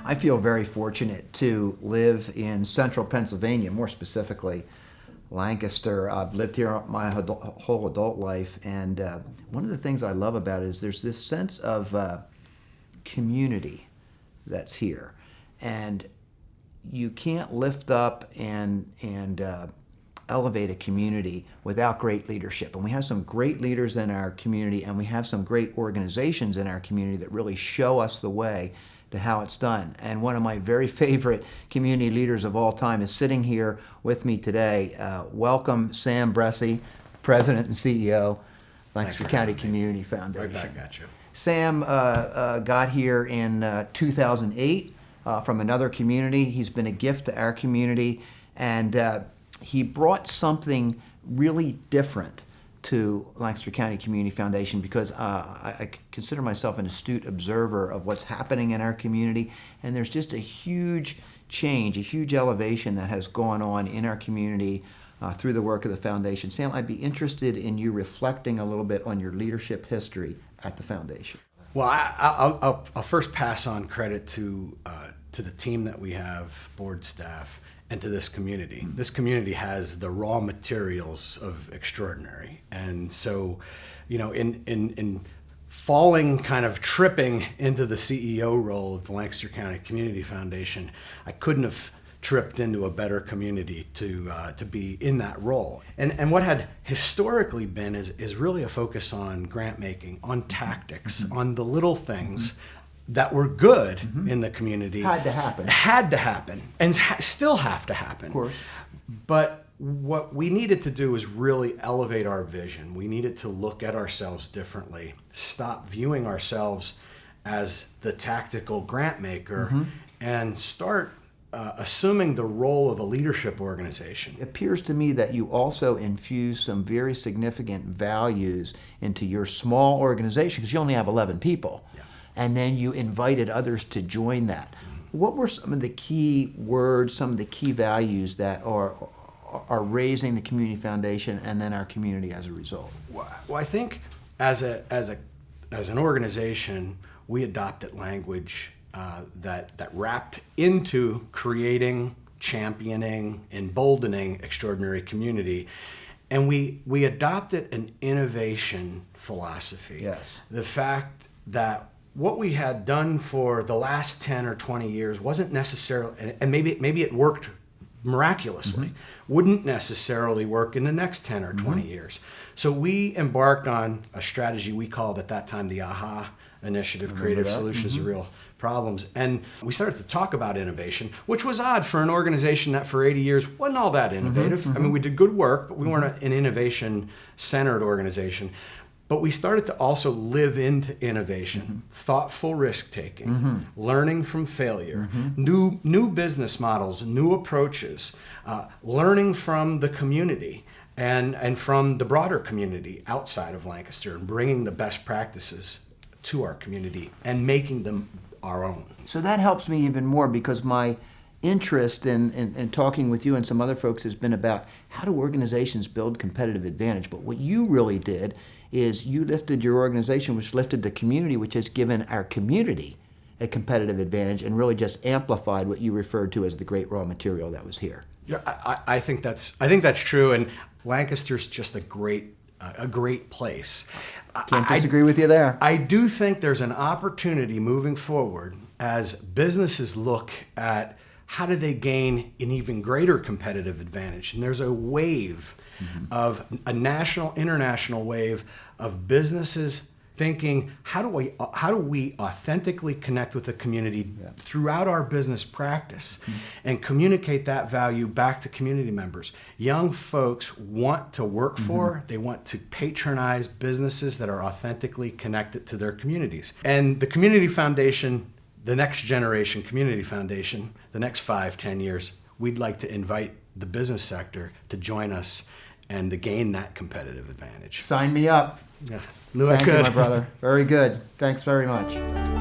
I feel very fortunate to live in central Pennsylvania, more specifically Lancaster. I've lived here my whole adult life, and one of the things I love about it is there's this sense of community that's here, and you can't lift up and elevate a community without great leadership. And we have some great leaders in our community, and we have some great organizations in our community that really show us the way to how it's done. And one of my very favorite community leaders of all time is sitting here with me today. Welcome, Sam Bressi, President and CEO, Lancaster County Community Foundation. Right back at you. Sam got here in 2008 from another community. He's been a gift to our community, and he brought something really different to Lancaster County Community Foundation because I consider myself an astute observer of what's happening in our community, and there's just a huge change, a huge elevation that has gone on in our community through the work of the foundation. Sam, I'd be interested in you reflecting a little bit on your leadership history at the foundation. Well, I'll first pass on credit to the team that we have, board staff, and to this community. This community has the raw materials of extraordinary. And so, you know, in falling, kind of tripping into the CEO role of the Lancaster County Community Foundation, I couldn't have tripped into a better community to be in that role. And what had historically been is really a focus on grant making, on tactics, on the little things that were good in the community. Had to happen. Had to happen, and still have to happen. Of course. But what we needed to do was really elevate our vision. We needed to look at ourselves differently, stop viewing ourselves as the tactical grant maker, and start assuming the role of a leadership organization. It appears to me that you also infuse some very significant values into your small organization, because you only have 11 people. Yeah. And then you invited others to join that. What were some of the key words, some of the key values that are raising the Community Foundation and then our community as a result? Well, I think as an organization, we adopted language that wrapped into creating, championing, emboldening extraordinary community. And we adopted an innovation philosophy. Yes. The fact that what we had done for the last 10 or 20 years wasn't necessarily, and maybe it worked miraculously, wouldn't necessarily work in the next 10 or 20 years. So we embarked on a strategy we called at that time the AHA initiative, Creative Solutions to Real Problems. And we started to talk about innovation, which was odd for an organization that for 80 years wasn't all that innovative. I mean, we did good work, but we weren't an innovation-centered organization. But we started to also live into innovation, thoughtful risk-taking, learning from failure, new business models, new approaches, learning from the community and from the broader community outside of Lancaster, and bringing the best practices to our community and making them our own. So that helps me even more, because my interest in talking with you and some other folks has been about how do organizations build competitive advantage. But what you really did is you lifted your organization, which lifted the community, which has given our community a competitive advantage and really just amplified what you referred to as the great raw material that was here. Yeah, I think that's true, and Lancaster's just a great place. Can't disagree with you there. I do think there's an opportunity moving forward as businesses look at how do they gain an even greater competitive advantage. And there's a wave of a national, international wave of businesses thinking, how do we authentically connect with the community throughout our business practice and communicate that value back to community members. Young folks want to work for, they want to patronize businesses that are authentically connected to their communities. And the Community Foundation, the next generation Community Foundation, the next 5-10 years, we'd like to invite the business sector to join us and to gain that competitive advantage. Sign me up. Yeah. Thank you, my brother. Very good. Thanks very much.